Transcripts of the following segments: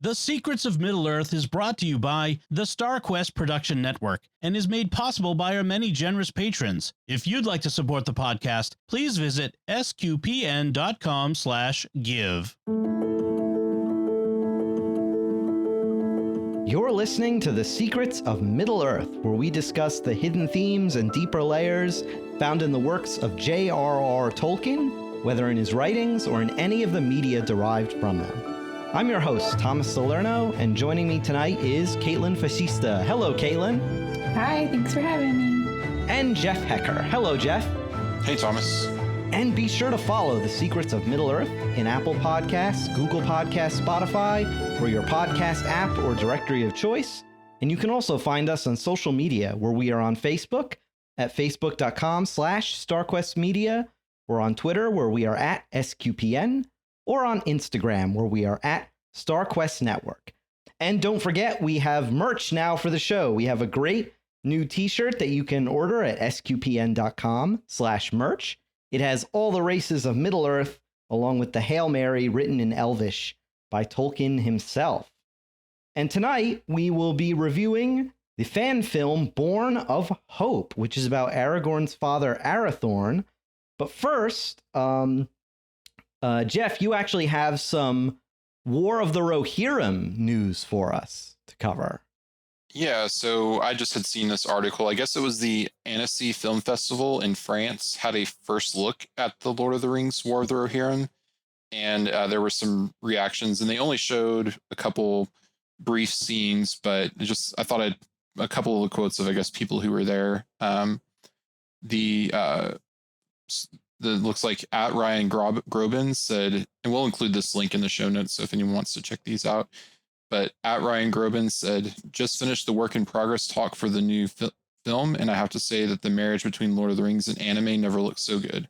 The Secrets of Middle-earth is brought to you by the StarQuest Production Network and is made possible by our many generous patrons. If you'd like to support the podcast, please visit sqpn.com/give. You're listening to The Secrets of Middle-earth, where we discuss the hidden themes and deeper layers found in the works of J.R.R. Tolkien, whether in his writings or in any of the media derived from them. I'm your host, Thomas Salerno, and joining me tonight is Kaitlyn Facista. Hello, Kaitlyn. Hi, thanks for having me. And Jeff Haecker. Hello, Jeff. Hey, Thomas. And be sure to follow The Secrets of Middle-earth in Apple Podcasts, Google Podcasts, Spotify, or your podcast app or directory of choice. And you can also find us on social media, where we are on Facebook at facebook.com/StarQuestMedia. We're on Twitter, where we are at SQPN, or on Instagram, where we are at StarQuest Network. And don't forget, we have merch now for the show. We have a great new t-shirt that you can order at sqpn.com/merch. It has all the races of Middle-earth, along with the Hail Mary written in Elvish by Tolkien himself. And tonight, we will be reviewing the fan film Born of Hope, which is about Aragorn's father, Arathorn. But first, Jeff, you actually have some War of the Rohirrim news for us to cover. Yeah, so I just had seen this article. I guess it was the Annecy Film Festival in France had a first look at the Lord of the Rings War of the Rohirrim, and there were some reactions, and they only showed a couple brief scenes, but I thought I'd a couple of quotes of, I guess, people who were there. Looks like at Ryan Groban said, and we'll include this link in the show notes, so if anyone wants to check these out. But at Ryan Groban said, just finished the work in progress talk for the new film, and I have to say that the marriage between Lord of the Rings and anime never looked so good.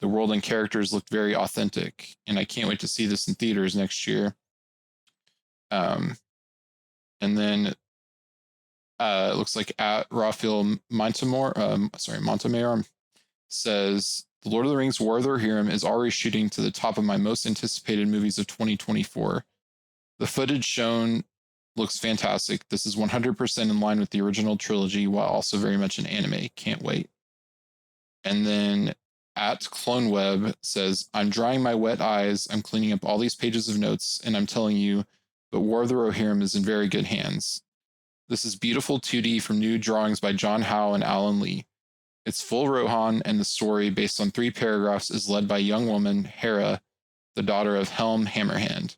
The world and characters looked very authentic, and I can't wait to see this in theaters next year. And then it looks like at Raphael Montemare says, The Lord of the Rings War of the Rohirrim is already shooting to the top of my most anticipated movies of 2024. The footage shown looks fantastic. This is 100% in line with the original trilogy, while also very much an anime. Can't wait. And then at CloneWeb says, I'm drying my wet eyes. I'm cleaning up all these pages of notes, and I'm telling you, but War of the Rohirrim is in very good hands. This is beautiful 2D from new drawings by John Howe and Alan Lee. It's full Rohan, and the story, based on 3 paragraphs, is led by a young woman, Hera, the daughter of Helm Hammerhand.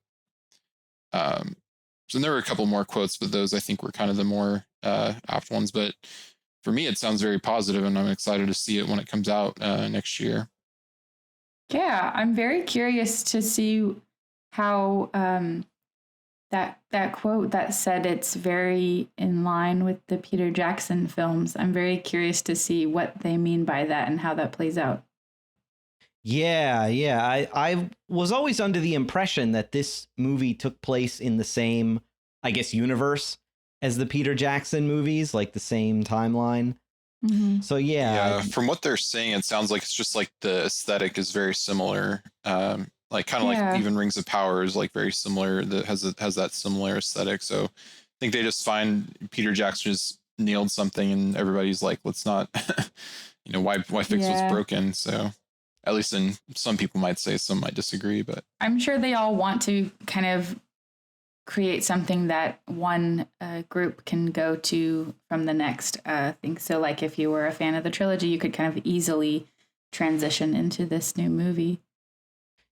So there were a couple more quotes, but those I think were kind of the more apt ones. But for me, it sounds very positive, and I'm excited to see it when it comes out next year. Yeah, I'm very curious to see how that quote that said it's very in line with the Peter Jackson films. I'm very curious to see what they mean by that and how that plays out. Yeah. I was always under the impression that this movie took place in the same, I guess, universe as the Peter Jackson movies, like the same timeline. Mm-hmm. So yeah. From what they're saying, it sounds like it's just like the aesthetic is very similar. Like kind of like even Rings of Power is like very similar. That has that similar aesthetic. So I think they just find Peter Jackson just nailed something, and everybody's like, let's not, why fix what's broken? So at least in some people might say, some might disagree, but I'm sure they all want to kind of create something that one group can go to from the next thing. So like if you were a fan of the trilogy, you could kind of easily transition into this new movie.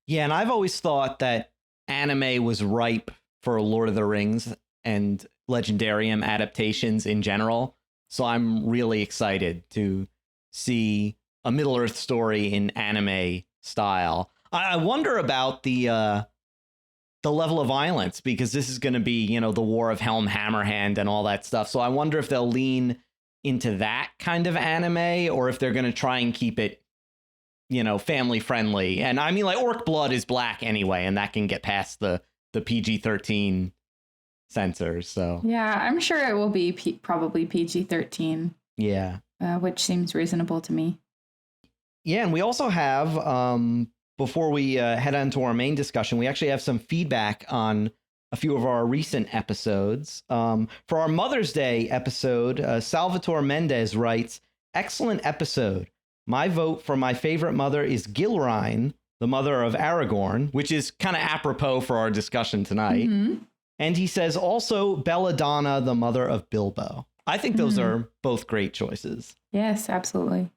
Yeah, and I've always thought that anime was ripe for Lord of the Rings and Legendarium adaptations in general. So I'm really excited to see a Middle-earth story in anime style. I wonder about the level of violence, because this is going to be, the War of Helm Hammerhand and all that stuff. So I wonder if they'll lean into that kind of anime, or if they're going to try and keep it, family friendly. And I mean, like, orc blood is black anyway, and that can get past the PG-13 censors. So yeah, I'm sure it will be probably PG-13. Yeah. Which seems reasonable to me. Yeah, and we also have, before we head on to our main discussion, we actually have some feedback on a few of our recent episodes. For our Mother's Day episode, Salvatore Mendez writes, "Excellent episode. My vote for my favorite mother is Gilraen, the mother of Aragorn," which is kind of apropos for our discussion tonight. Mm-hmm. And he says also Belladonna, the mother of Bilbo. I think those are both great choices. Yes, absolutely.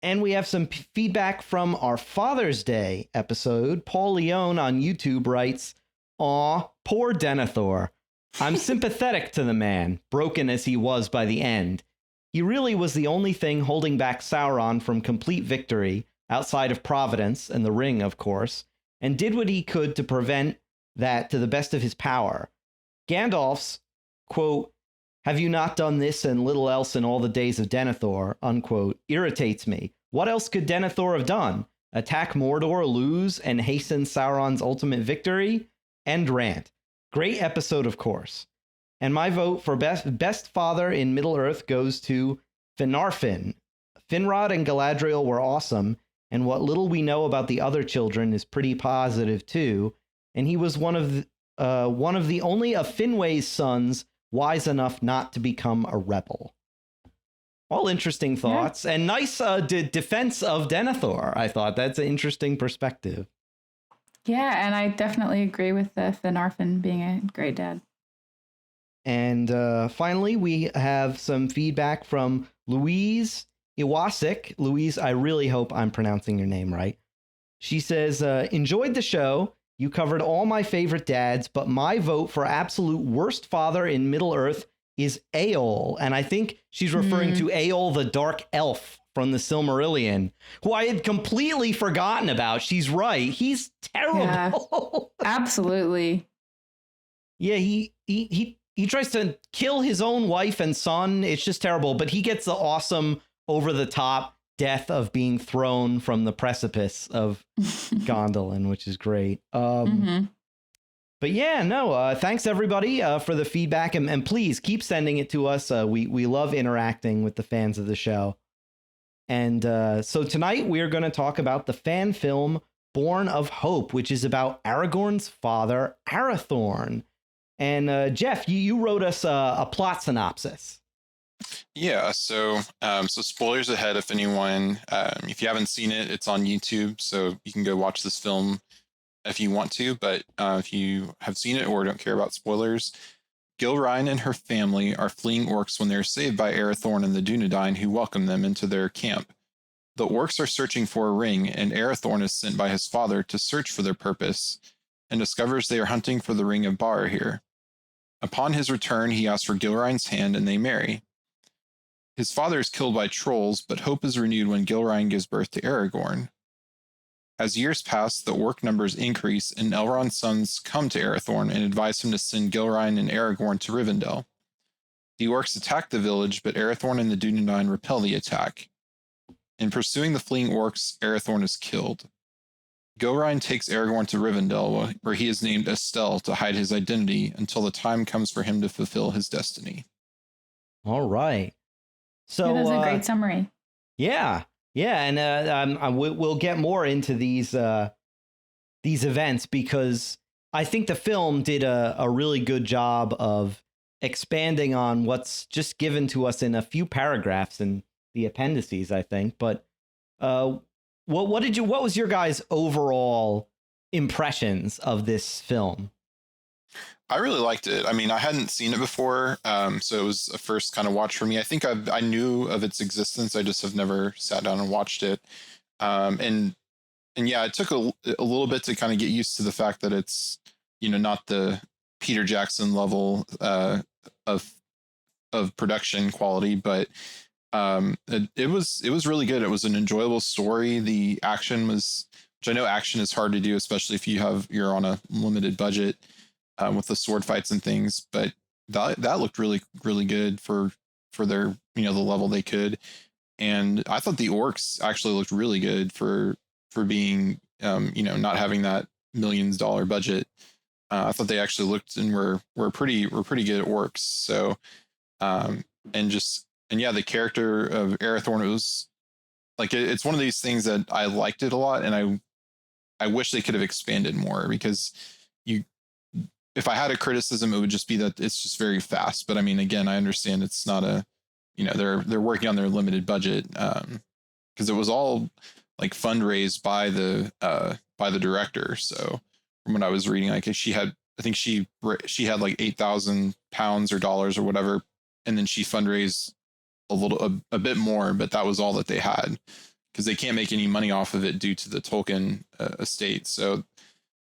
And we have some feedback from our Father's Day episode. Paul Leone on YouTube writes, "Aw, poor Denethor. I'm sympathetic to the man, broken as he was by the end. He really was the only thing holding back Sauron from complete victory, outside of Providence and the Ring, of course, and did what he could to prevent that to the best of his power. Gandalf's, quote, 'Have you not done this and little else in all the days of Denethor,' unquote, irritates me. What else could Denethor have done? Attack Mordor, lose, and hasten Sauron's ultimate victory? End rant. Great episode, of course. And my vote for best father in Middle-earth goes to Finarfin. Finrod and Galadriel were awesome, and what little we know about the other children is pretty positive too. And he was one of the only of Finway's sons wise enough not to become a rebel." All interesting thoughts, and nice defense of Denethor. I thought that's an interesting perspective. Yeah, and I definitely agree with Finarfin being a great dad. And finally, we have some feedback from Louise Iwasik. Louise, I really hope I'm pronouncing your name right. She says, "Enjoyed the show. You covered all my favorite dads, but my vote for absolute worst father in Middle-earth is Eol." And I think she's referring to Eol the Dark Elf from the Silmarillion, who I had completely forgotten about. She's right. He's terrible. Yeah, absolutely. Yeah, he tries to kill his own wife and son. It's just terrible. But he gets the awesome over-the-top death of being thrown from the precipice of Gondolin, which is great. But yeah, no, thanks everybody for the feedback, and please keep sending it to us. We love interacting with the fans of the show. And so tonight we're going to talk about the fan film Born of Hope, which is about Aragorn's father, Arathorn. And Jeff, you wrote us a plot synopsis. Yeah, so spoilers ahead if anyone, if you haven't seen it, it's on YouTube, so you can go watch this film if you want to, but if you have seen it or don't care about spoilers, Gilraen and her family are fleeing orcs when they're saved by Arathorn and the Dunedain, who welcome them into their camp. The orcs are searching for a ring, and Arathorn is sent by his father to search for their purpose, and discovers they are hunting for the Ring of Barahir. Upon his return, he asks for Gilraen's hand, and they marry. His father is killed by trolls, but hope is renewed when Gilraen gives birth to Aragorn. As years pass, the orc numbers increase, and Elrond's sons come to Arathorn and advise him to send Gilraen and Aragorn to Rivendell. The orcs attack the village, but Arathorn and the Dunedain repel the attack. In pursuing the fleeing orcs, Arathorn is killed. Gilraen takes Aragorn to Rivendell, where he is named Estelle to hide his identity until the time comes for him to fulfill his destiny. All right. So that was a great summary. Yeah, and we'll get more into these events, because I think the film did a really good job of expanding on what's just given to us in a few paragraphs in the appendices, I think. But what was your guys' overall impressions of this film? I really liked it. I mean, I hadn't seen it before, so it was a first kind of watch for me. I think I knew of its existence. I just have never sat down and watched it. And yeah, it took a little bit to kind of get used to the fact that it's, not the Peter Jackson level of production quality, but it was really good. It was an enjoyable story. The action was, which I know action is hard to do, especially if you're on a limited budget. With the sword fights and things, but that looked really, really good for their, the level they could. And I thought the orcs actually looked really good for being, not having that millions dollar budget. I thought they actually looked and were pretty good orcs. So, the character of Arathorn, it was like, it's one of these things that I liked it a lot. And I wish they could have expanded more, because if I had a criticism, it would just be that it's just very fast. But I mean, again, I understand it's not a, they're working on their limited budget, because it was all like fundraised by the director. So from what I was reading, like she had like £8,000 or dollars or whatever, and then she fundraised a bit more, but that was all that they had, because they can't make any money off of it due to the Tolkien estate. So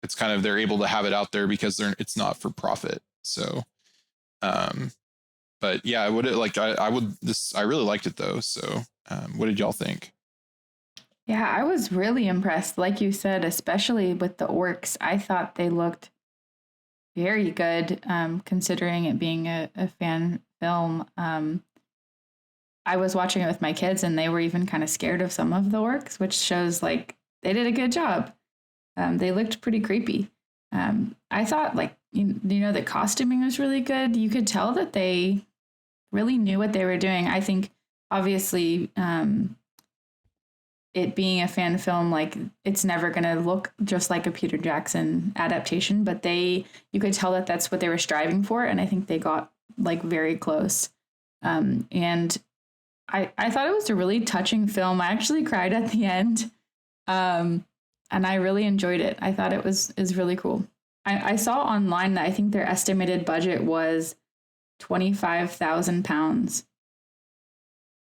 it's kind of, they're able to have it out there because it's not for profit. So, but yeah, I really liked it though. So, what did y'all think? Yeah, I was really impressed. Like you said, especially with the orcs, I thought they looked very good, considering it being a fan film. I was watching it with my kids, and they were even kind of scared of some of the orcs, which shows like they did a good job. They looked pretty creepy. I thought like, the costuming was really good. You could tell that they really knew what they were doing. I think obviously, it being a fan film, like it's never going to look just like a Peter Jackson adaptation, but you could tell that that's what they were striving for. And I think they got like very close. And I thought it was a really touching film. I actually cried at the end. And I really enjoyed it. I thought it was really cool. I saw online that I think their estimated budget was £25,000,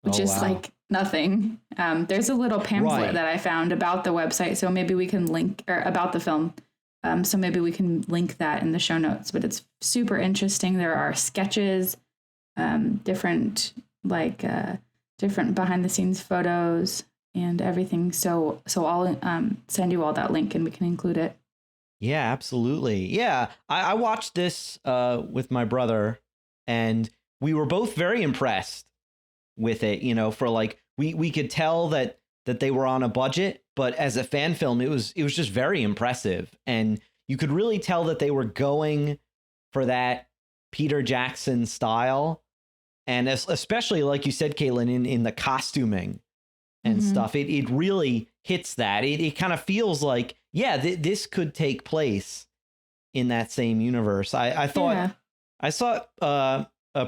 which is like nothing. There's a little pamphlet that I found about the website, so maybe we can link, or about the film. So maybe we can link that in the show notes, but it's super interesting. There are sketches, different behind the scenes photos and everything. So I'll send you all that link and we can include it. Yeah, absolutely. Yeah. I watched this with my brother, and we were both very impressed with it. For like, we could tell that they were on a budget, but as a fan film, it was just very impressive. And you could really tell that they were going for that Peter Jackson style. And especially, like you said, Kaitlyn, in the costuming and stuff, it really hits that. It kind of feels like, yeah, this could take place in that same universe. I thought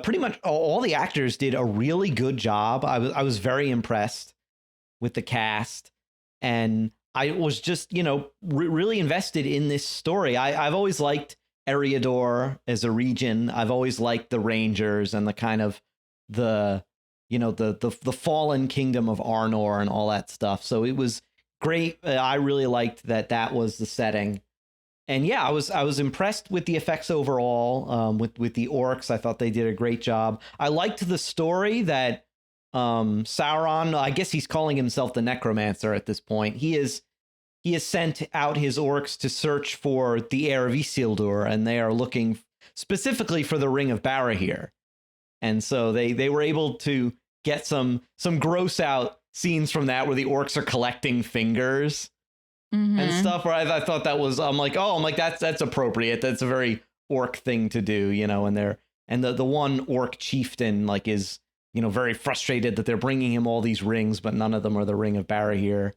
pretty much all the actors did a really good job. I was very impressed with the cast, and I was just, really invested in this story. I've always liked Eriador as a region. I've always liked the Rangers and the kind of the fallen kingdom of Arnor and all that stuff. So it was great. I really liked that was the setting. And yeah, I was impressed with the effects overall, with the orcs. I thought they did a great job. I liked the story that Sauron, I guess he's calling himself the Necromancer at this point. He has sent out his orcs to search for the heir of Isildur, and they are looking specifically for the Ring of Barahir. And so they were able to get some gross out scenes from that, where the orcs are collecting fingers and stuff, where I thought that was, I'm like, that's appropriate. That's a very orc thing to do, and the one orc chieftain like is, very frustrated that they're bringing him all these rings, but none of them are the Ring of Barahir.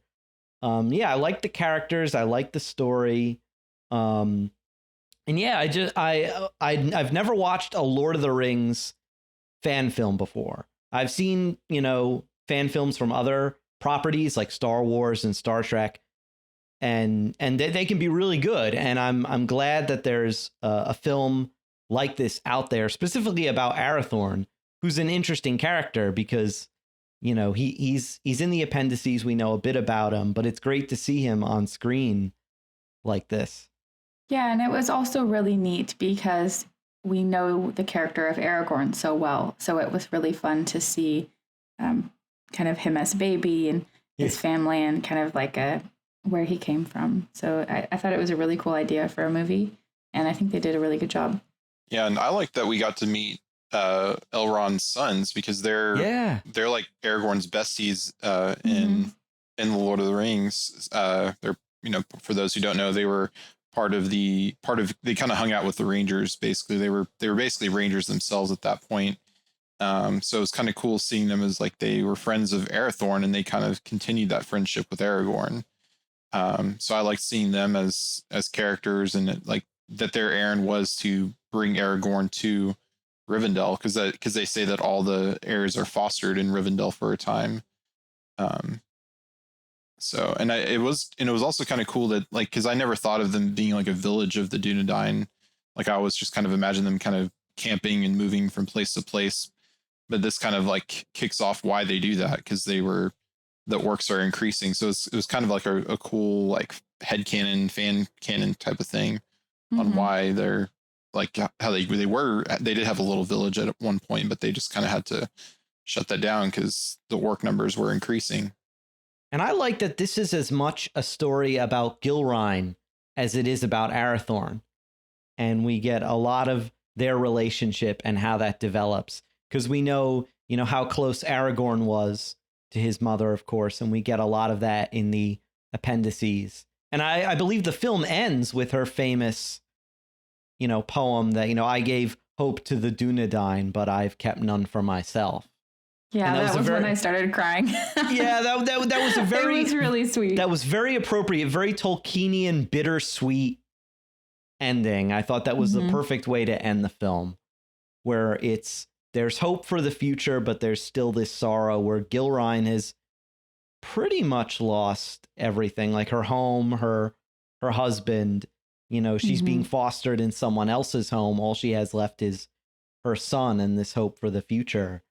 Yeah, I like the characters. I like the story. And yeah, I've never watched a Lord of the Rings fan film before. I've seen, fan films from other properties like Star Wars and Star Trek, and they can be really good. And I'm glad that there's a film like this out there, specifically about Arathorn, who's an interesting character because, he's in the appendices. We know a bit about him, but it's great to see him on screen like this. Yeah, and it was also really neat because we know the character of Aragorn so well. So it was really fun to see kind of him as a baby and his family and kind of like where he came from. So I thought it was a really cool idea for a movie, and I think they did a really good job. Yeah, and I like that we got to meet Elrond's sons, because they're like Aragorn's besties in the Lord of the Rings. They're, for those who don't know, they were they kind of hung out with the Rangers. Basically, they were basically Rangers themselves at that point. So it was kind of cool seeing them as like they were friends of Arathorn, and they kind of continued that friendship with Aragorn. So I liked seeing them as characters, and like that their errand was to bring Aragorn to Rivendell, because they say that all the heirs are fostered in Rivendell for a time. So, and it was also kind of cool that, like, because I never thought of them being like a village of the Dunedain. Like, I always just kind of imagine them kind of camping and moving from place to place. But this kind of like kicks off why they do that, because the orcs are increasing. So it was kind of like a cool like headcanon, fan canon type of thing on why they're like how they did have a little village at one point, but they just kind of had to shut that down because the orc numbers were increasing. And I like that this is as much a story about Gilraen as it is about Arathorn. And we get a lot of their relationship and how that develops. Because we know, how close Aragorn was to his mother, of course, and we get a lot of that in the appendices. And I believe the film ends with her famous, poem that, I gave hope to the Dunedain, but I've kept none for myself. Yeah, that was when I started crying. Yeah, that was a very... It was really sweet. That was very appropriate, very Tolkienian, bittersweet ending. I thought that was the perfect way to end the film, where there's hope for the future, but there's still this sorrow where Gilraen has pretty much lost everything, like her home, her husband. She's being fostered in someone else's home. All she has left is her son and this hope for the future.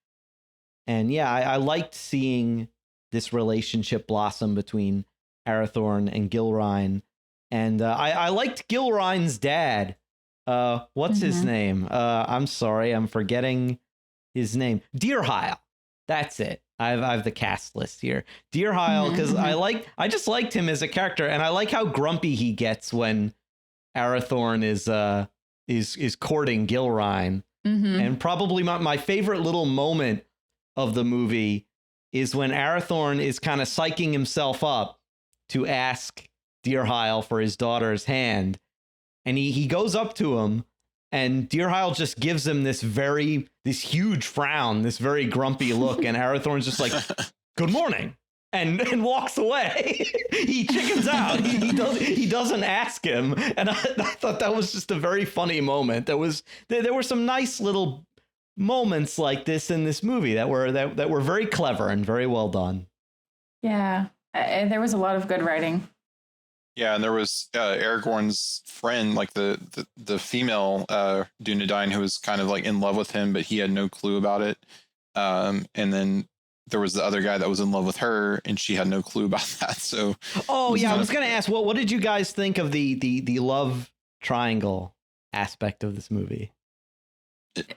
And yeah, I liked seeing this relationship blossom between Arathorn and Gilraen. And I liked Gilraen's dad. What's his name? I'm sorry, I'm forgetting his name. Deerheil. That's it. I have the cast list here. Deerheil, because I just liked him as a character, and I like how grumpy he gets when Arathorn is courting Gilraen. And probably my favorite little moment of the movie is when Arathorn is kind of psyching himself up to ask Deerheil for his daughter's hand. And he goes up to him, and Deerheil just gives him this huge frown, this very grumpy look. And Arathorn's just like, good morning, and walks away. He chickens out. He doesn't ask him. And I thought that was just a very funny moment. There were some nice little moments like this in this movie that were very clever and very well done. Yeah, there was a lot of good writing. Yeah, and there was Aragorn's friend, like the female Dunedain, who was kind of like in love with him, but he had no clue about it. And then there was the other guy that was in love with her, and she had no clue about that. So, I was going to ask, what did you guys think of the love triangle aspect of this movie?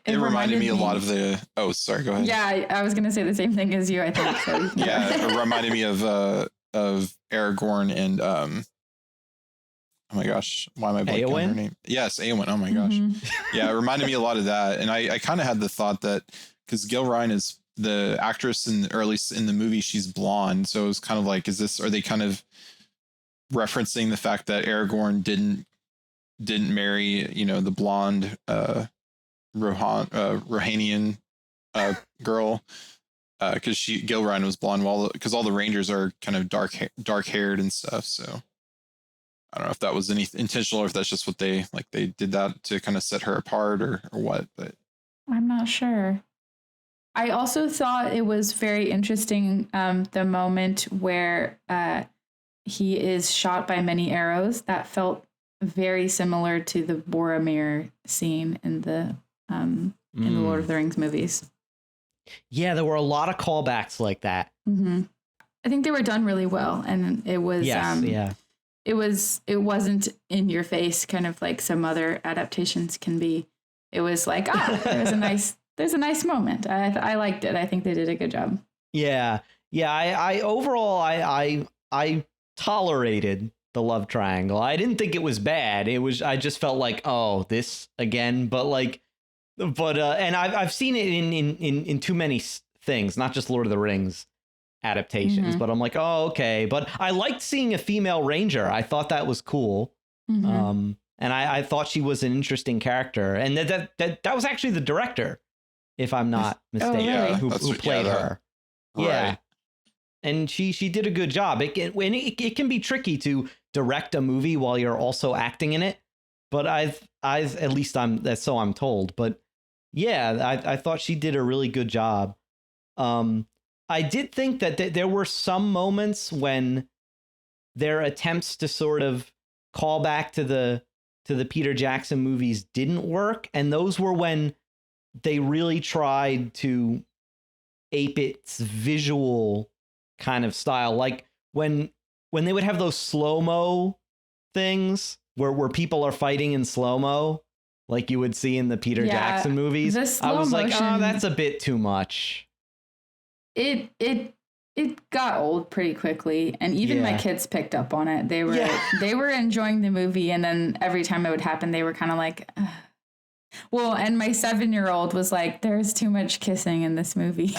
It reminded me a lot of the... Oh, sorry, go ahead. Yeah, I was going to say the same thing as you, I think. So. Yeah, it reminded me of Aragorn and... oh my gosh, why am I blanking on her name? Yes, Éowyn. Oh my gosh. Yeah, it reminded me a lot of that. And I kind of had the thought that... Because Gilraen is the actress in the movie, she's blonde. So it was kind of like, are they kind of referencing the fact that Aragorn didn't marry, the blonde... Rohanian girl, because Gilraen was blonde, because all the Rangers are kind of dark haired and stuff. So I don't know if that was any intentional or if that's just what they did that to kind of set her apart or what. But I'm not sure. I also thought it was very interesting the moment where he is shot by many arrows. That felt very similar to the Boromir scene in the Lord of the Rings movies. Yeah, there were a lot of callbacks like that. I think they were done really well, and it was it wasn't in your face, kind of like some other adaptations can be. It was like, there's a nice moment. I liked it. I think they did a good job. Yeah. I overall I tolerated the love triangle. I didn't think it was bad. I just felt like, oh, this again, and I've seen it in too many things, not just Lord of the Rings adaptations, but I'm like, oh, okay. But I liked seeing a female ranger. I thought that was cool. And I thought she was an interesting character. And that was actually the director, if I'm not mistaken, who played her. Right. Yeah. And she did a good job. It can be tricky to direct a movie while you're also acting in it. but I've at least I'm told. But yeah, I thought she did a really good job. I did think that there were some moments when their attempts to sort of call back to the Peter Jackson movies didn't work, and those were when they really tried to ape its visual kind of style, like when they would have those slow-mo things where people are fighting in slow-mo, like you would see in the Peter Jackson movies. I was like, oh, that's a bit too much. It got old pretty quickly, and even my kids picked up on it. They were enjoying the movie, and then every time it would happen, they were kind of like, ugh. Well, and my 7-year-old was like, there's too much kissing in this movie.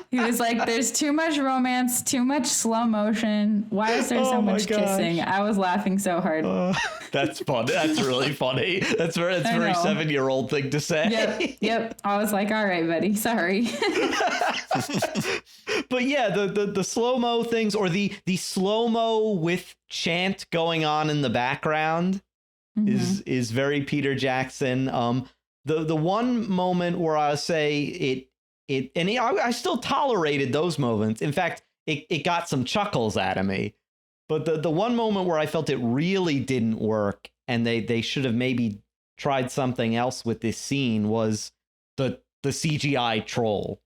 He was like, there's too much romance, too much slow motion. Why is there so much kissing? I was laughing so hard. That's fun. That's really funny. That's very 7-year-old thing to say. Yep. I was like, all right, buddy, sorry. But yeah, the slow-mo things, or the slow-mo with chant going on in the background, is very Peter Jackson. The one moment where I say I still tolerated those moments. In fact, it got some chuckles out of me. But the one moment where I felt it really didn't work, and they should have maybe tried something else with this scene, was the CGI troll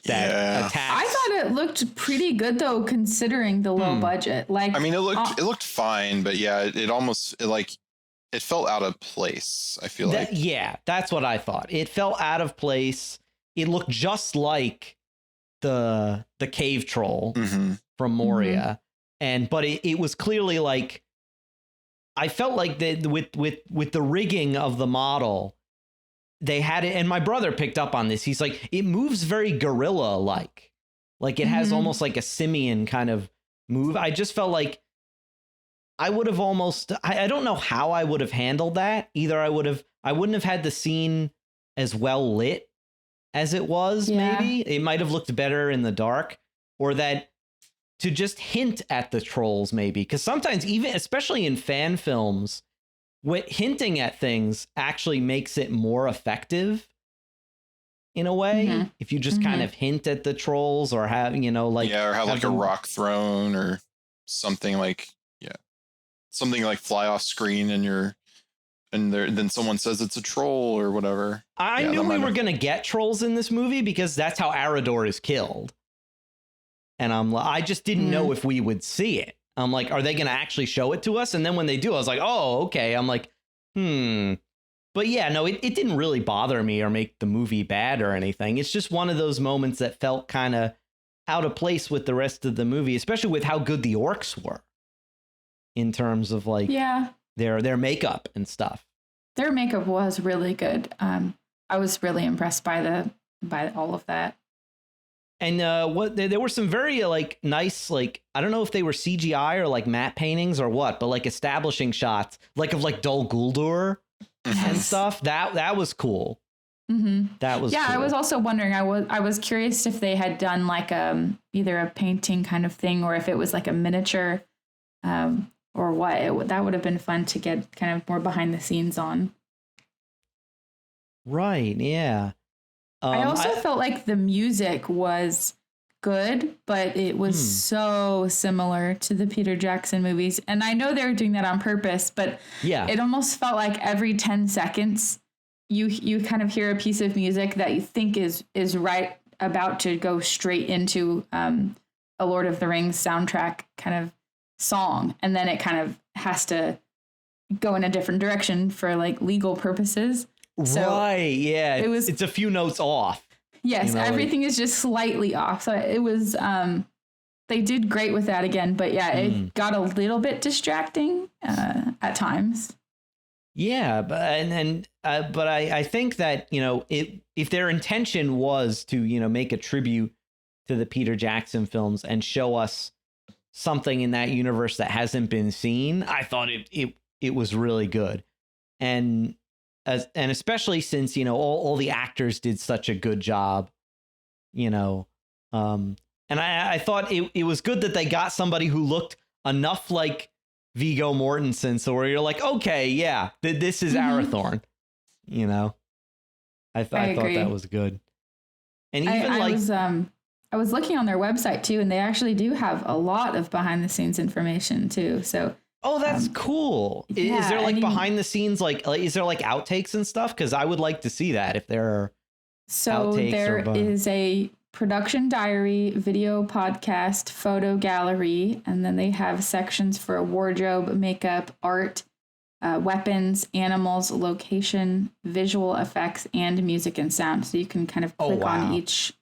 that attacks. I thought it looked pretty good though, considering the low budget. Like, I mean, it looked fine, but yeah, it felt out of place. I feel like. Yeah, that's what I thought. It felt out of place. It looked just like the cave troll from Moria, but it was clearly like, I felt like with the rigging of the model, they had it, and my brother picked up on this. He's like, it moves very gorilla like it has almost like a simian kind of move. I just felt like I would have I don't know how I would have handled that. Either I wouldn't have had the scene as well lit as it was. Maybe it might have looked better in the dark, or that to just hint at the trolls, maybe, because sometimes, even especially in fan films, hinting at things actually makes it more effective in a way. If you just kind of hint at the trolls, or have, or have like a rock thrown or something, like something like fly off screen, and then someone says it's a troll or whatever. I knew we were going to get trolls in this movie, because that's how Arador is killed. And I just didn't know if we would see it. I'm like, are they going to actually show it to us? And then when they do, I was like, oh, okay. I'm like, But yeah, no, it didn't really bother me or make the movie bad or anything. It's just one of those moments that felt kind of out of place with the rest of the movie, especially with how good the orcs were in terms of like their makeup and stuff. Their makeup was really good. I was really impressed by all of that. And there were some very nice, I don't know if they were CGI or like matte paintings or what, but like establishing shots of Dol Guldur and stuff. That was cool. That was cool. I was also wondering. I was curious if they had done like either a painting kind of thing, or if it was like a miniature, or what. That would have been fun to get kind of more behind the scenes on. Right. Yeah. I also felt like the music was good, but it was so similar to the Peter Jackson movies. And I know they were doing that on purpose, but it almost felt like every 10 seconds you kind of hear a piece of music that you think is right about to go straight into a Lord of the Rings soundtrack kind of song. And then it kind of has to go in a different direction for like legal purposes. So right, yeah. It's a few notes off. Yes, everything is just slightly off. So it was they did great with that again, but it got a little bit distracting at times. Yeah, but I think that, if their intention was to, make a tribute to the Peter Jackson films and show us something in that universe that hasn't been seen, I thought it was really good. And especially since, all the actors did such a good job, and I thought it was good that they got somebody who looked enough like Viggo Mortensen, so where you're like, okay, yeah, this is Arathorn. You know, I thought that was good. And even I was looking on their website too, and they actually do have a lot of behind the scenes information too. So oh, that's cool. Is there like behind the scenes, like is there like outtakes and stuff? Because I would like to see that if there are. So there is a production diary, video podcast, photo gallery, and then they have sections for wardrobe, makeup, art, weapons, animals, location, visual effects, and music and sound. So you can kind of click on each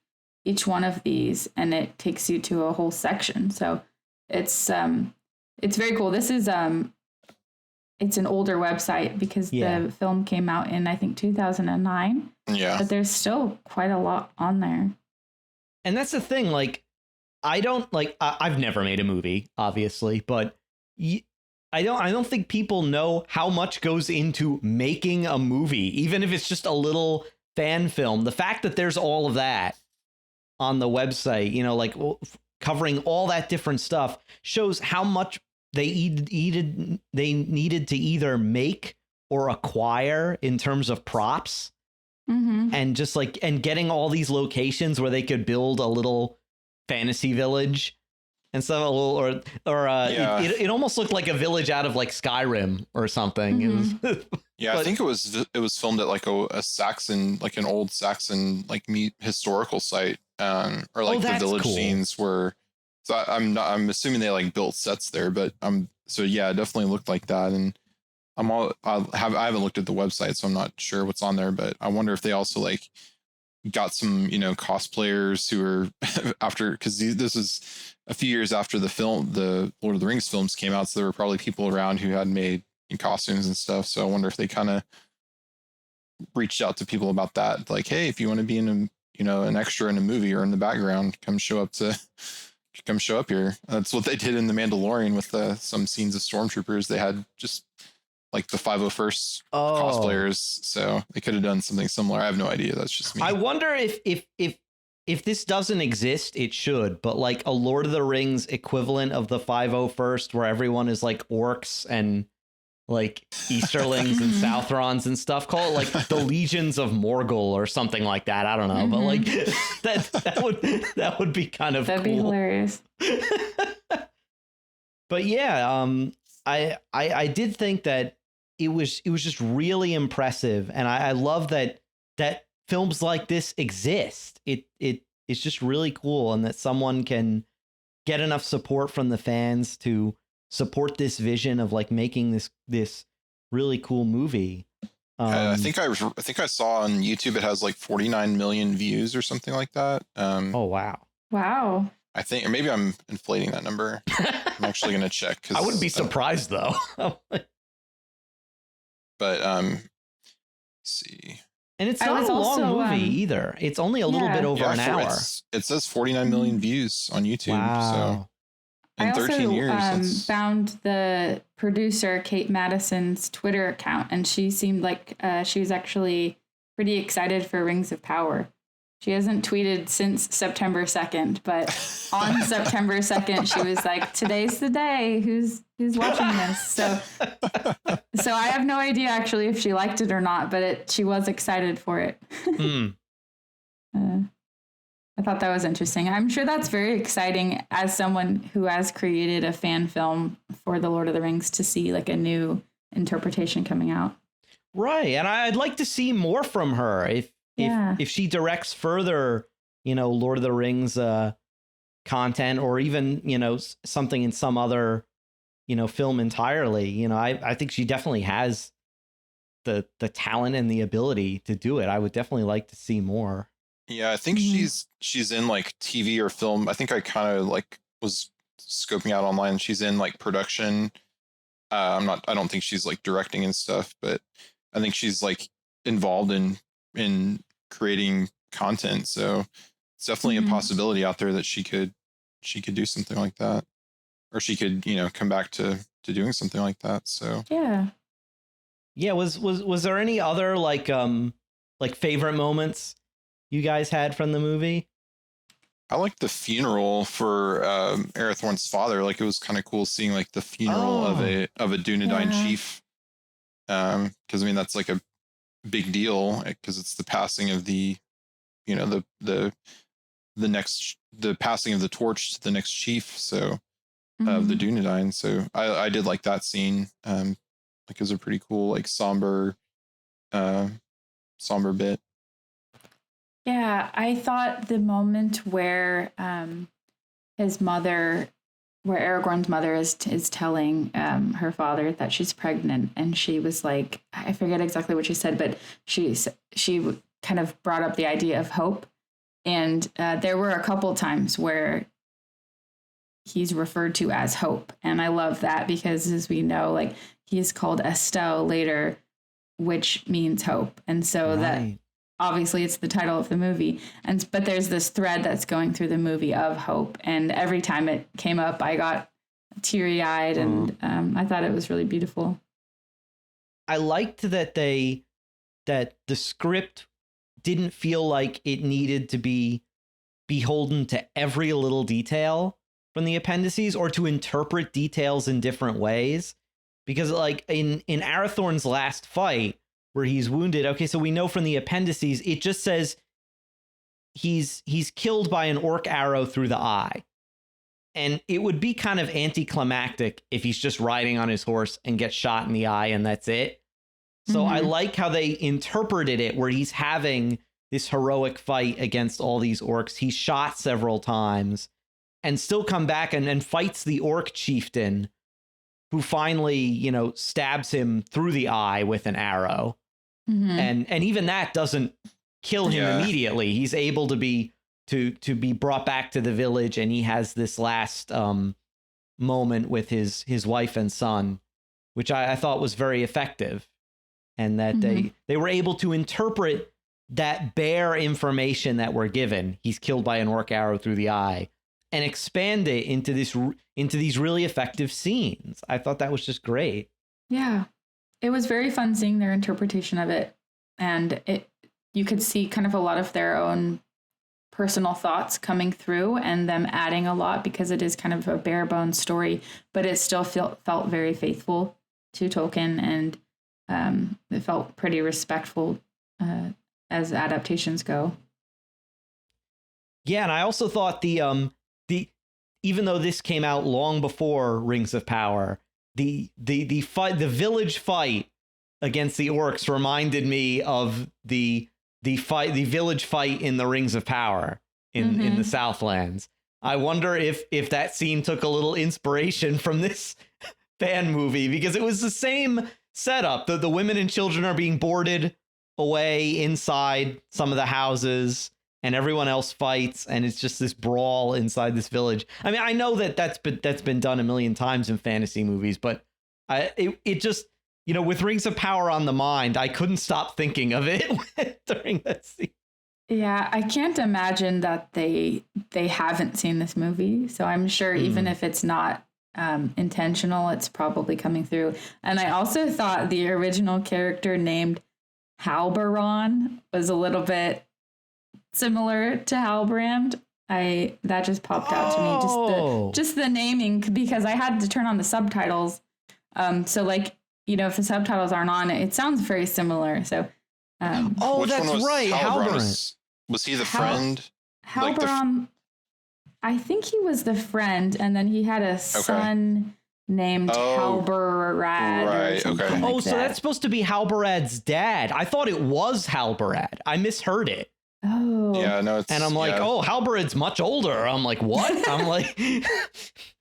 one of these, and it takes you to a whole section. So it's very cool. This is it's an older website because the film came out in, I think, 2009. Yeah. But there's still quite a lot on there. And that's the thing, like, I've never made a movie, obviously, but I don't think people know how much goes into making a movie, even if it's just a little fan film. The fact that there's all of that on the website, you know, like covering all that different stuff shows how much they needed to either make or acquire in terms of props. And just like, and getting all these locations where they could build a little fantasy village and stuff, it almost looked like a village out of like Skyrim or something. It was, yeah, I think it was filmed at like a Saxon, like an old Saxon like historical site, or like the village scenes where. So I'm assuming they like built sets there, but so yeah, it definitely looked like that. And I haven't looked at the website, so I'm not sure what's on there, but I wonder if they also like got some, you know, cosplayers who are after, because this is a few years after the Lord of the Rings films came out, so there were probably people around who had made costumes and stuff. So I wonder if they kind of reached out to people about that, like, hey, if you want to be in an extra in a movie or in the background, come show up here. That's what they did in The Mandalorian with some scenes of stormtroopers. They had just like the 501st cosplayers, so they could have done something similar. I have no idea. That's just me. I wonder if this doesn't exist, it should, but like a Lord of the Rings equivalent of the 501st, where everyone is like orcs and like Easterlings and Southrons and stuff. Call it like the Legions of Morgul or something like that. I don't know, but like that would be kind of That'd cool. be hilarious. But yeah, I did think that it was just really impressive, and I love that films like this exist. It's just really cool, and that someone can get enough support from the fans to support this vision of like making this really cool movie. I think I saw on YouTube it has like 49 million views or something like that. Oh wow. I think, or maybe I'm inflating that number. I'm actually going to check. I wouldn't be surprised though. But let's see. And it's not a long movie either. It's only a little bit over an hour. It says 49 million views on YouTube. Wow. So in 13 years. I also found the producer, Kate Madison's Twitter account, and she seemed like she was actually pretty excited for Rings of Power. She hasn't tweeted since September 2nd, but on September 2nd, she was like, today's the day. Who's watching this? So I have no idea actually if she liked it or not, but she was excited for it. I thought that was interesting. I'm sure that's very exciting as someone who has created a fan film for The Lord of the Rings to see like a new interpretation coming out. Right. And I'd like to see more from her if she directs further, you know, Lord of the Rings content, or even, you know, something in some other, you know, film entirely. You know, I think she definitely has the talent and the ability to do it. I would definitely like to see more. Yeah, I think she's in like TV or film. I think I kind of like was scoping out online. She's in like production. I don't think she's like directing and stuff, but I think she's like involved in creating content. So it's definitely a possibility out there that she could do something like that, or she could, you know, come back to doing something like that. So yeah. Was there any other like favorite moments you guys had from the movie? I liked the funeral for Arathorn's father. Like, it was kind of cool seeing like the funeral of a Dunedain chief. Because I mean, that's like a big deal, because it's the passing of the passing of the torch to the next chief. So of the Dunedain. So I did like that scene. Like, it was a pretty cool, like, somber bit. Yeah, I thought the moment where Aragorn's mother is telling her father that she's pregnant, and she was like, I forget exactly what she said, but she kind of brought up the idea of hope. And there were a couple times where he's referred to as Hope. And I love that, because as we know, like, he's called Estelle later, which means hope. And so that obviously it's the title of the movie. But there's this thread that's going through the movie of hope. And every time it came up, I got teary eyed, and I thought it was really beautiful. I liked that that the script didn't feel like it needed to be beholden to every little detail from the appendices, or to interpret details in different ways. Because, like, in Arathorn's last fight where he's wounded, okay, so we know from the appendices, it just says he's killed by an orc arrow through the eye. And it would be kind of anticlimactic if he's just riding on his horse and gets shot in the eye and that's it. So I like how they interpreted it, where he's having this heroic fight against all these orcs. He's shot several times and still come back and fights the orc chieftain, who finally, stabs him through the eye with an arrow. And even that doesn't kill him immediately. He's able to be brought back to the village, and he has this last moment with his wife and son, which I thought was very effective. And that they were able to interpret that bare information that we're given, he's killed by an orc arrow through the eye, and expand it into these really effective scenes. I thought that was just great. Yeah. It was very fun seeing their interpretation of it. And you could see kind of a lot of their own personal thoughts coming through, and them adding a lot, because it is kind of a bare bones story, but it still felt very faithful to Tolkien, and it felt pretty respectful as adaptations go. Yeah, and I also thought the even though this came out long before Rings of Power, the village fight against the orcs reminded me of the village fight in the Rings of Power in the Southlands. I wonder if that scene took a little inspiration from this fan movie, because it was the same setup. The women and children are being boarded away inside some of the houses, and everyone else fights, and it's just this brawl inside this village. I mean, I know that's been done a million times in fantasy movies, but it just, with Rings of Power on the mind, I couldn't stop thinking of it during that scene. Yeah, I can't imagine that they haven't seen this movie. So I'm sure even if it's not intentional, it's probably coming through. And I also thought the original character named Halberon was a little bit similar to Halbrand. That just popped out to me. Just the naming, because I had to turn on the subtitles. So, like, if the subtitles aren't on, it sounds very similar. So, that's right. Halbrand. Was he the friend? Halbrand. I think he was the friend, and then he had a son named Halbarad. Right. Okay. Like so that's supposed to be Halbarad's dad. I thought it was Halbarad. I misheard it. Oh. Yeah, no, and I'm like, Halbarad's much older. I'm like, what? I'm like,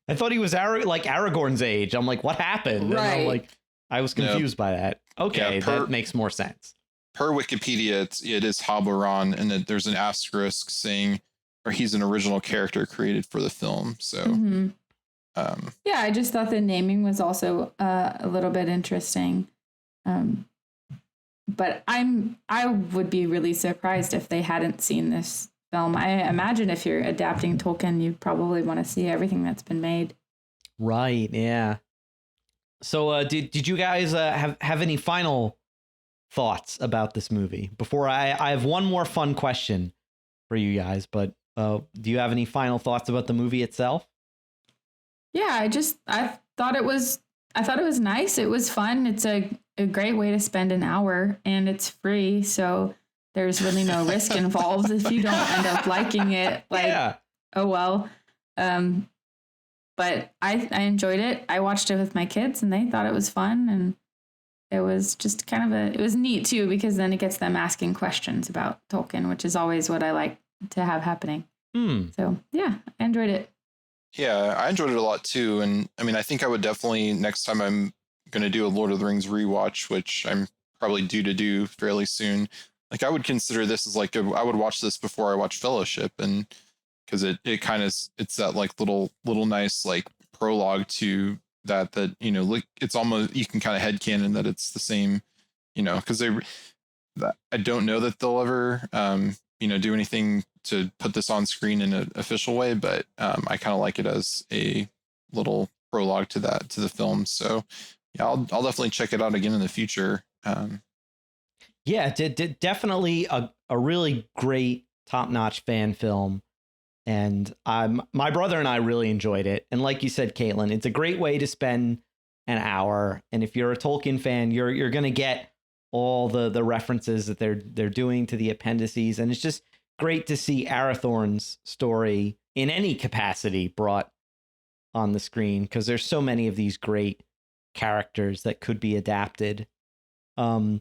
I thought he was like Aragorn's age. I'm like, what happened? Right. And I'm like, I was confused by that. Okay, that makes more sense. Per Wikipedia, it is Halbaron, and that there's an asterisk saying, or he's an original character created for the film. So, yeah, I just thought the naming was also a little bit interesting. But I would be really surprised if they hadn't seen this film. I imagine if you're adapting Tolkien, you probably want to see everything that's been made. Right. Yeah. So did you guys have any final thoughts about this movie before I have one more fun question for you guys, but Do you have any final thoughts about the movie itself? Yeah, I thought it was nice. It was fun. It's a great way to spend an hour, and it's free, so there's really no risk involved if you don't end up liking it. Like, yeah. Oh well. But I enjoyed it. I watched it with my kids, and they thought it was fun, and it was just kind of it was neat too, because then it gets them asking questions about Tolkien, which is always what I like to have happening. So yeah, I enjoyed it. Yeah, I enjoyed it a lot too. And I mean, I think I would definitely, next time I'm going to do a Lord of the Rings rewatch, which I'm probably due to do fairly soon. Like, I would consider this as like, I would watch this before I watch Fellowship, and because it kind of, it's that like little nice like prologue to that, you know, like it's almost, you can kind of headcanon that it's the same, you know, because I don't know that they'll ever, you know, do anything to put this on screen in an official way, but I kind of like it as a little prologue to the film. So yeah, I'll definitely check it out again in the future. Yeah, definitely a really great top-notch fan film. And my brother and I really enjoyed it. And like you said, Kaitlyn, it's a great way to spend an hour. And if you're a Tolkien fan, you're going to get all the references that they're doing to the appendices. And it's just great to see Arathorn's story in any capacity brought on the screen, because there's so many of these great characters that could be adapted. But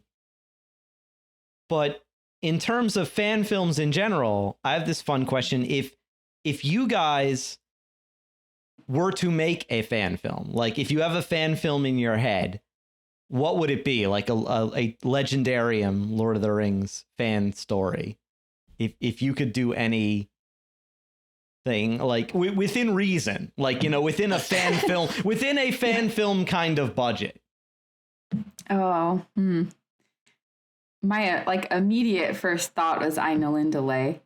in terms of fan films in general, I have this fun question. If you guys were to make a fan film, like if you have a fan film in your head, what would it be? Like a Legendarium Lord of the Rings fan story? If you could do anything, like within reason, like, you know, within a fan film kind of budget. Oh, my like immediate first thought was Ainulindalë,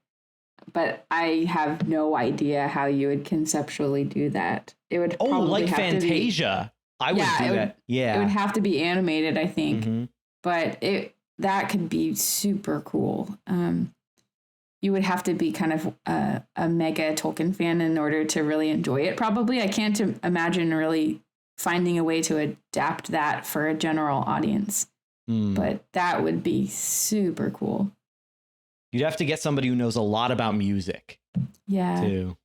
but I have no idea how you would conceptually do that. It would probably like have Fantasia. I would do that. Yeah, it would have to be animated, I think. But that could be super cool. You would have to be kind of a mega Tolkien fan in order to really enjoy it. Probably, I can't imagine really finding a way to adapt that for a general audience. But that would be super cool. You'd have to get somebody who knows a lot about music. Yeah. Too.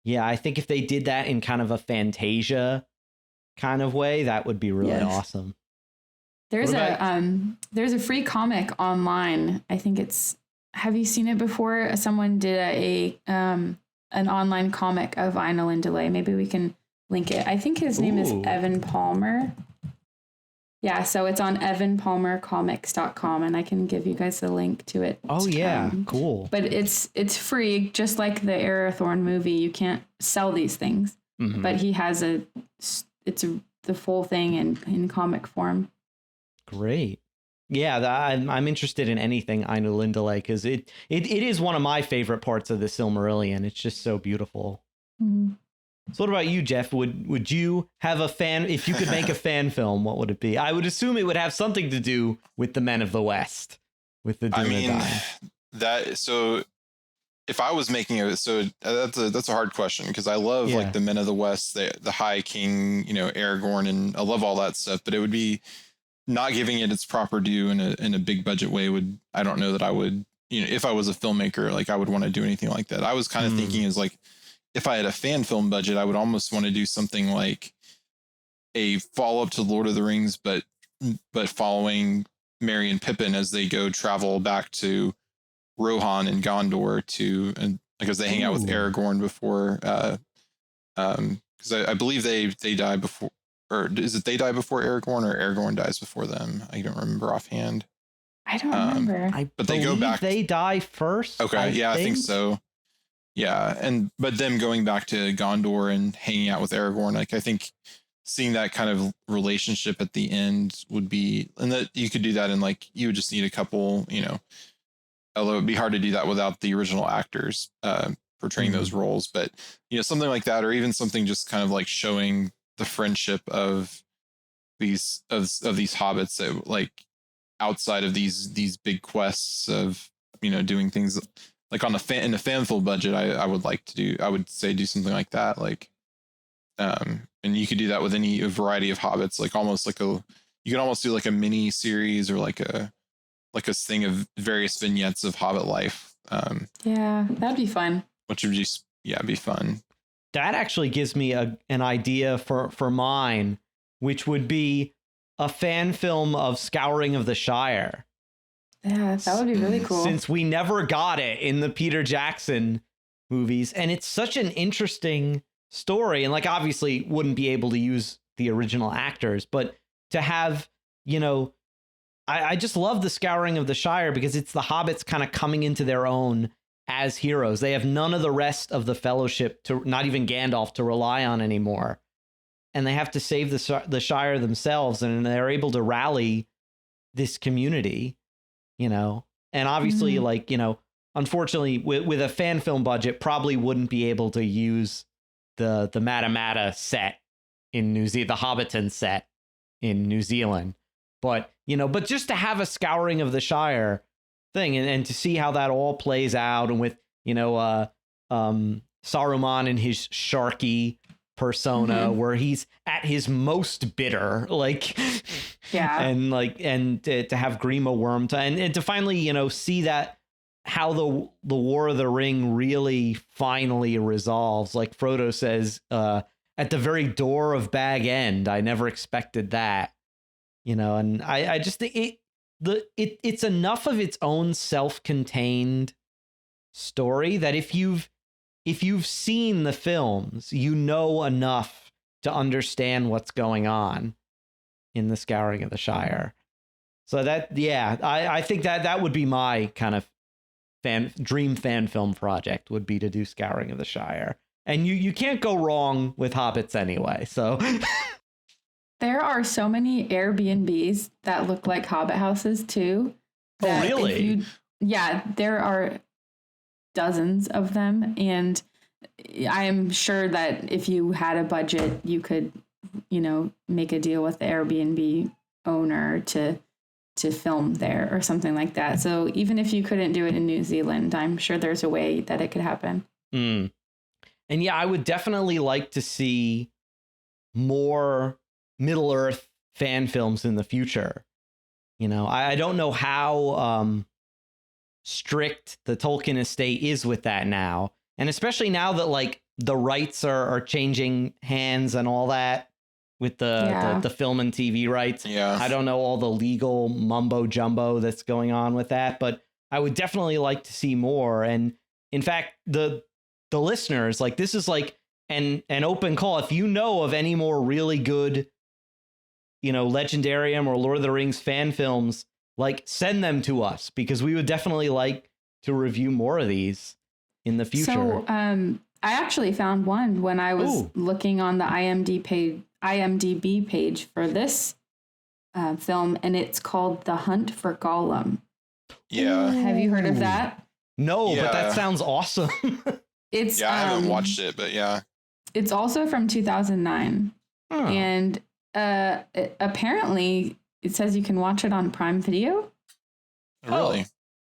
Yeah, I think if they did that in kind of a Fantasia kind of way, that would be really awesome. There's a free comic online. I think it's, have you seen it before? Someone did an online comic of Ainulindalë. Maybe we can link it. I think his name is Evan Palmer. Yeah, so it's on evanpalmercomics.com, and I can give you guys the link to it. Oh yeah, cool. But it's free, just like the Arathorn movie. You can't sell these things, but he has the full thing in comic form. Great. Yeah, I'm interested in anything Ainulindalë, because it is one of my favorite parts of the Silmarillion. It's just so beautiful. So what about you, Jeff? Would you have a fan, if you could make a fan film, what would it be? I would assume it would have something to do with the Men of the West, with the so if I was making that's a hard question, because I love like the Men of the West, the High King, you know, Aragorn, and I love all that stuff, but it would be not giving it its proper due in a big budget way. I don't know that I would, you know, if I was a filmmaker, like I would want to do anything like that. I was kind of thinking is like, if I had a fan film budget, I would almost want to do something like a follow-up to Lord of the Rings, but following Merry and Pippin as they go travel back to Rohan and Gondor and because they hang out with Aragorn before, because I believe they die before, or is it they die before Aragorn, or Aragorn dies before them? I don't remember offhand. I don't remember. But they go back. They die first. Okay, I think so. Yeah, but them going back to Gondor and hanging out with Aragorn, like I think seeing that kind of relationship at the end would be, and that you could do that in like, you would just need a couple, you know, although it'd be hard to do that without the original actors portraying those roles, but you know, something like that, or even something just kind of like showing the friendship of these hobbits that like outside of these big quests of, you know, doing things like on in the fanful budget, I would like to do, I would say do something like that. Like, and you could do that with any variety of hobbits, like almost like you could almost do like a mini series or like a thing of various vignettes of Hobbit life. Yeah, that'd be fun. Which would just, be fun. That actually gives me an idea for mine, which would be a fan film of Scouring of the Shire. Yeah, that would be really cool. Since we never got it in the Peter Jackson movies, and it's such an interesting story, and like obviously wouldn't be able to use the original actors, but to have, I just love the Scouring of the Shire because it's the hobbits kind of coming into their own as heroes. They have none of the rest of the Fellowship, to not even Gandalf, to rely on anymore, and they have to save the Shire themselves, and they're able to rally this community. And obviously, unfortunately, with a fan film budget, probably wouldn't be able to use the Matamata set in New Zealand, the Hobbiton set in New Zealand. But just to have a Scouring of the Shire thing and to see how that all plays out, and with, Saruman and his Sharky persona, where he's at his most bitter, and to have Grima Worm and to finally see that how the War of the Ring really finally resolves, like Frodo says at the very door of Bag End. I never expected that, and I just think it's enough of its own self-contained story that if you've seen the films, enough to understand what's going on in the Scouring of the Shire. So I think that would be my kind of dream fan film project, would be to do Scouring of the Shire. And you can't go wrong with hobbits anyway. So there are so many Airbnbs that look like hobbit houses too. Oh, really? There are dozens of them, and I am sure that if you had a budget, you could, make a deal with the Airbnb owner to film there or something like that. So even if you couldn't do it in New Zealand, I'm sure there's a way that it could happen. And I would definitely like to see more Middle Earth fan films in the future. I don't know how strict the Tolkien estate is with that now, and especially now that the rights are changing hands and all that with the film and TV rights. I don't know all the legal mumbo jumbo that's going on with that, but I would definitely like to see more. And in fact, the listeners, this is an open call. If you know of any more really good Legendarium or Lord of the Rings fan films, send them to us, because we would definitely like to review more of these in the future. So I actually found one when I was looking on the IMDb page for this film, and it's called The Hunt for Gollum. Yeah. Have you heard of that? No, but that sounds awesome. It's I haven't watched it, but yeah. It's also from 2009. And apparently it says you can watch it on Prime Video. Really?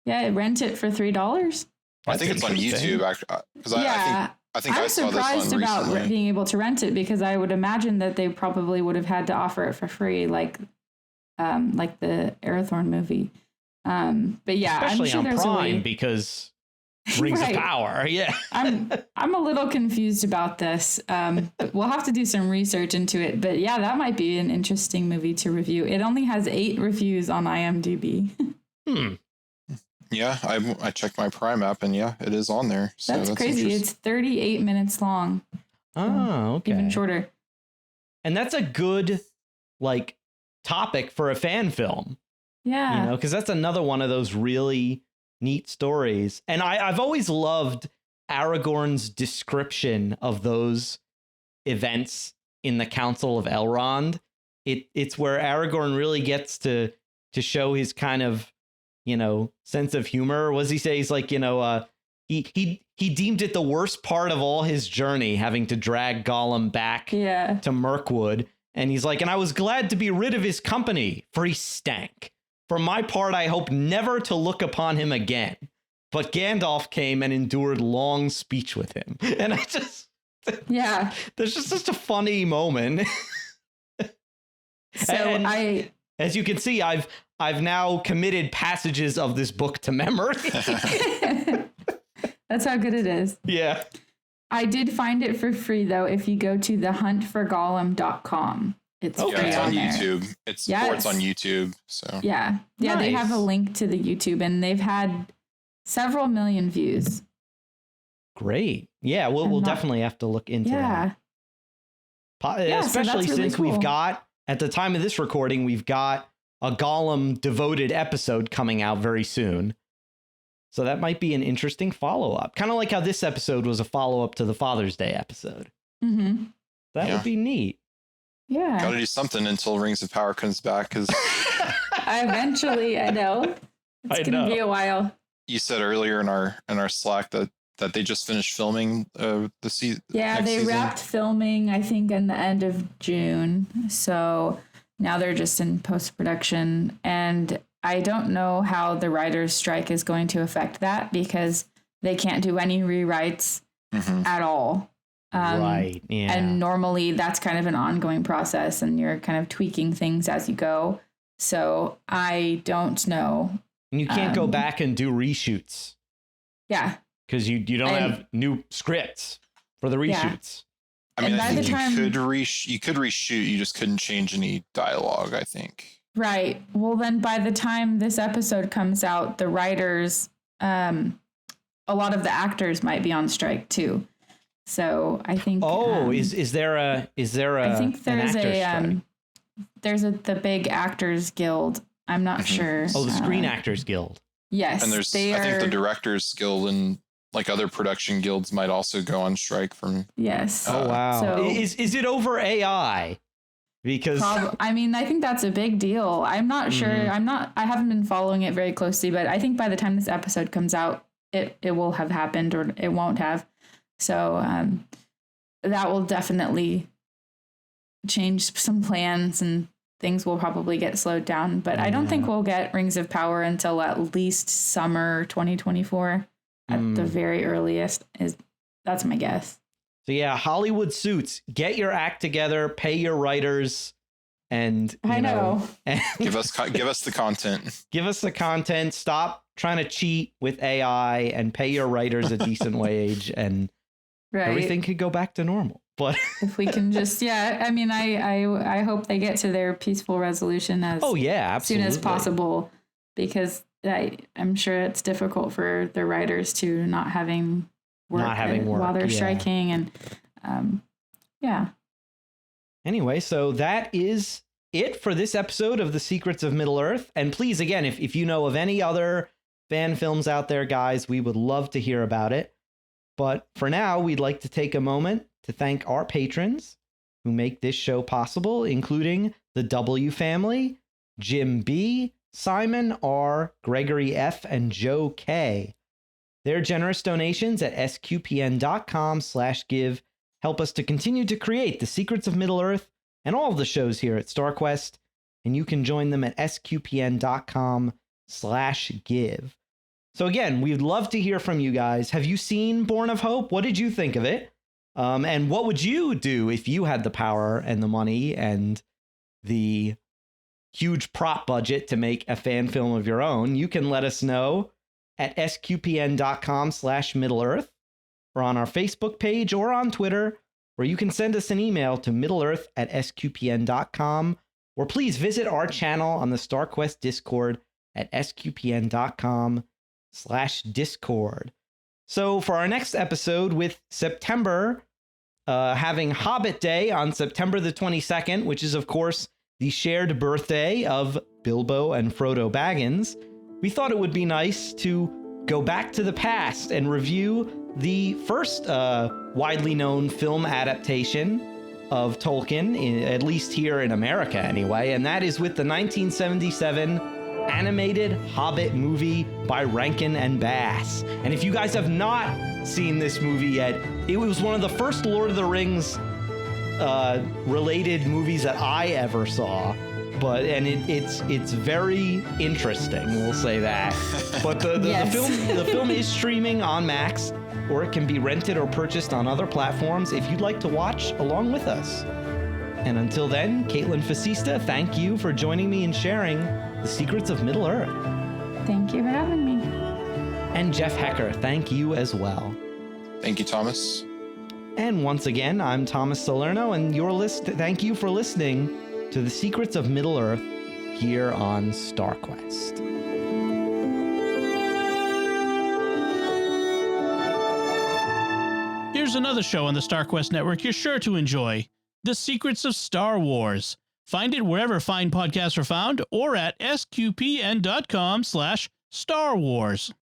Yeah, rent it for $3. I think it's on YouTube, actually, because I think I'm I saw this surprised one about recently. being able to rent it, because I would imagine that they probably would have had to offer it for free, like the Arathorn movie. But yeah, especially I'm sure on there's Prime, a way. because Rings of Power. Yeah. I'm a little confused about this. But we'll have to do some research into it. But yeah, that might be an interesting movie to review. It only has 8 reviews on IMDb. Yeah, I checked my Prime app, and it is on there. So that's crazy. It's 38 minutes long. Oh, okay. Even shorter. And that's a good topic for a fan film. Yeah. Because that's another one of those really neat stories. And I've always loved Aragorn's description of those events in the Council of Elrond. It's where Aragorn really gets to show his kind of, sense of humor. What does he say? He's like, he deemed it the worst part of all his journey, having to drag Gollum back to Mirkwood. And he's like, and I was glad to be rid of his company, for he stank. For my part, I hope never to look upon him again. but Gandalf came and endured long speech with him. And I just, Yeah. there's just such a funny moment. So And as you can see, I've now committed passages of this book to memory. That's how good it is. Yeah. I did find it for free, though, if you go to thehuntforgollum.com. It's Okay. free Yeah, it's on there. YouTube. It's Yeah, or it's on it's- YouTube. So Yeah. Yeah, they have a Nice. link to the YouTube, and they've had several million views. Great. Yeah, we'll I'm not- definitely have to look into Yeah. that. Yeah, so Especially that's really since we've cool. got, at the time of this recording, we've got a Gollum devoted episode coming out very soon. So that might be an interesting follow-up. Kind of like how this episode was a follow-up to the Father's Day episode. Mm-hmm. That Yeah. would be neat. Yeah. gotta do something until Rings of Power comes back, because Eventually, I know. It's I going to be know. a while. you said earlier in our Slack that they just finished filming the season. Yeah, they wrapped filming, I think, in the end of June. So now they're just in post-production. And I don't know how the writer's strike is going to affect that, because they can't do any rewrites at all. Right. Yeah. And normally that's kind of an ongoing process, and you're kind of tweaking things as you go. So I don't know. And you can't go back and do reshoots Yeah. because you don't And- have new scripts for the Yeah. reshoots. I mean, And I by the think time- you could reshoot. You just couldn't change any dialogue, I think. Right. Well, then by the time this episode comes out, the writers, a lot of the actors might be on strike too. So I think. Oh, is there a I think there's an actor's strike? the big Actors Guild. I'm not sure. Oh, the Screen Actors Guild. Yes. And there's, they I think the are- Directors Guild and like other production guilds might also go on strike from. Yes. Oh wow! So- Is it over AI? Because I mean, I think that's a big deal. I'm not sure. I haven't been following it very closely, but I think by the time this episode comes out, it will have happened, or it won't have. So that will definitely change some plans, and things will probably get slowed down. But I don't think we'll get Rings of Power until at least summer 2024 at the very earliest. That's my guess. so yeah, Hollywood Suits, get your act together, pay your writers, and I know. Give us the content. give us the content. Stop trying to cheat with AI and pay your writers a decent wage, and Right. everything could go back to normal. But If we can just, I mean, I hope they get to their peaceful resolution as oh yeah, soon absolutely. as possible, because I'm sure it's difficult for the writers to not having work, while they're yeah. striking, and yeah. Anyway, so that is it for this episode of The Secrets of Middle-earth. And please, again, if you know of any other fan films out there, guys, we would love to hear about it. But for now, we'd like to take a moment to thank our patrons who make this show possible, including the W family, Jim B., Simon R., Gregory F., and Joe K. Their generous donations at sqpn.com/give help us to continue to create The Secrets of Middle-earth and all of the shows here at StarQuest, and you can join them at sqpn.com/give. So again, we'd love to hear from you guys. Have you seen Born of Hope? What did you think of it? And what would you do if you had the power and the money and the huge prop budget to make a fan film of your own? You can let us know at sqpn.com/Middle-earth, or on our Facebook page, or on Twitter, where you can send us an email to middleearth@sqpn.com, or please visit our channel on the StarQuest Discord at sqpn.com/Discord. So for our next episode, with September having Hobbit Day on September the 22nd, which is, of course, the shared birthday of Bilbo and Frodo Baggins, we thought it would be nice to go back to the past and review the first widely known film adaptation of Tolkien, at least here in America anyway, and that is with the 1977 animated Hobbit movie by Rankin and Bass. And if you guys have not seen this movie yet, it was one of the first Lord of the Rings related movies that I ever saw. but it's very interesting. We'll say that. But Yes. the film is streaming on Max, or it can be rented or purchased on other platforms if you'd like to watch along with us. And until then, Kaitlyn Facista, thank you for joining me and sharing the secrets of Middle Earth. Thank you for having me. And Jeff Haecker, thank you as well. Thank you, Thomas. And once again, I'm Thomas Salerno, and thank you for listening to the Secrets of Middle Earth here on StarQuest. Here's another show on the StarQuest Network you're sure to enjoy, The Secrets of Star Wars. Find it wherever fine podcasts are found or at sqpn.com/Star Wars.